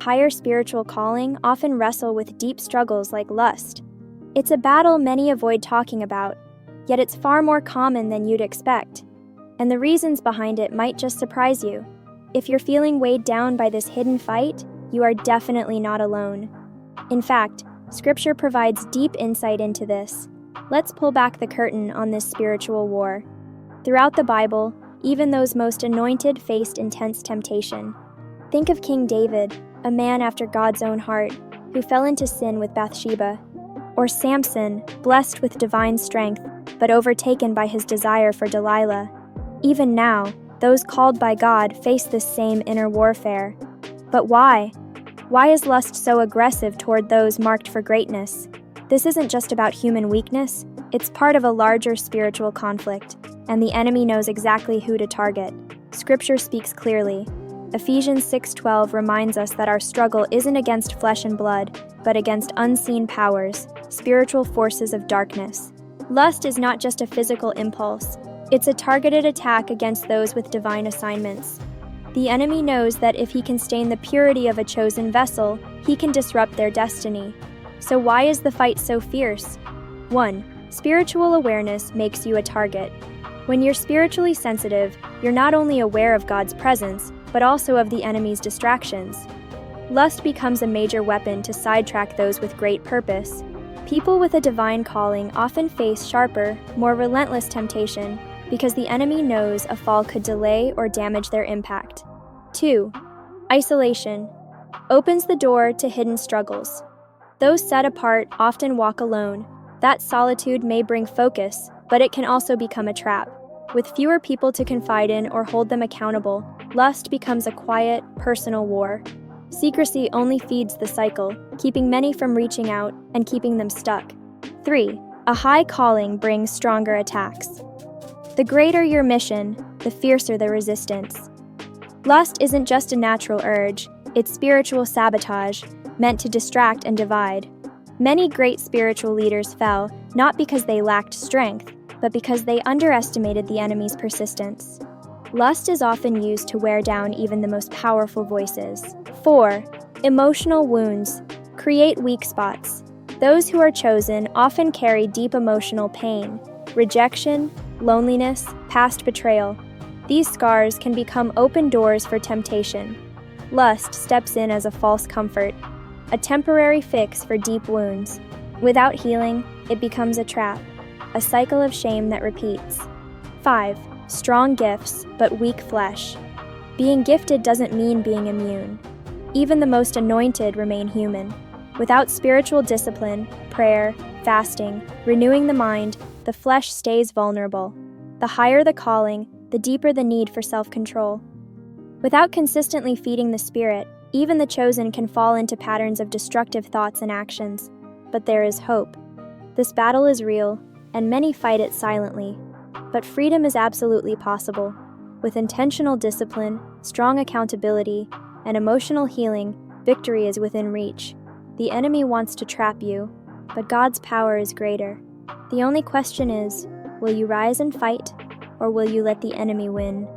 higher spiritual calling often wrestle with deep struggles like lust. It's a battle many avoid talking about, yet it's far more common than you'd expect. And the reasons behind it might just surprise you. If you're feeling weighed down by this hidden fight, you are definitely not alone. In fact, Scripture provides deep insight into this. Let's pull back the curtain on this spiritual war. Throughout the Bible, even those most anointed faced intense temptation. Think of King David, a man after God's own heart, who fell into sin with Bathsheba. Or Samson, blessed with divine strength, but overtaken by his desire for Delilah. Even now, those called by God face this same inner warfare. But why? Why is lust so aggressive toward those marked for greatness? This isn't just about human weakness, it's part of a larger spiritual conflict, and the enemy knows exactly who to target. Scripture speaks clearly. Ephesians 6:12 reminds us that our struggle isn't against flesh and blood, but against unseen powers, spiritual forces of darkness. Lust is not just a physical impulse, it's a targeted attack against those with divine assignments. The enemy knows that if he can stain the purity of a chosen vessel, he can disrupt their destiny. So why is the fight so fierce? 1. Spiritual awareness makes you a target. When you're spiritually sensitive, you're not only aware of God's presence, but also of the enemy's distractions. Lust becomes a major weapon to sidetrack those with great purpose. People with a divine calling often face sharper, more relentless temptation because the enemy knows a fall could delay or damage their impact. 2. Isolation opens the door to hidden struggles. Those set apart often walk alone. That solitude may bring focus, but it can also become a trap. With fewer people to confide in or hold them accountable, lust becomes a quiet, personal war. Secrecy only feeds the cycle, keeping many from reaching out and keeping them stuck. 3. A high calling brings stronger attacks. The greater your mission, the fiercer the resistance. Lust isn't just a natural urge, it's spiritual sabotage, meant to distract and divide. Many great spiritual leaders fell, not because they lacked strength, but because they underestimated the enemy's persistence. Lust is often used to wear down even the most powerful voices. 4. Emotional wounds create weak spots. Those who are chosen often carry deep emotional pain, rejection, loneliness, past betrayal. These scars can become open doors for temptation. Lust steps in as a false comfort, a temporary fix for deep wounds. Without healing, it becomes a trap, a cycle of shame that repeats. 5. Strong gifts, but weak flesh. Being gifted doesn't mean being immune. Even the most anointed remain human. Without spiritual discipline, prayer, fasting, renewing the mind, the flesh stays vulnerable. The higher the calling, the deeper the need for self-control. Without consistently feeding the spirit, even the chosen can fall into patterns of destructive thoughts and actions. But there is hope. This battle is real, and many fight it silently. But freedom is absolutely possible. With intentional discipline, strong accountability, and emotional healing, victory is within reach. The enemy wants to trap you, but God's power is greater. The only question is, will you rise and fight, or will you let the enemy win?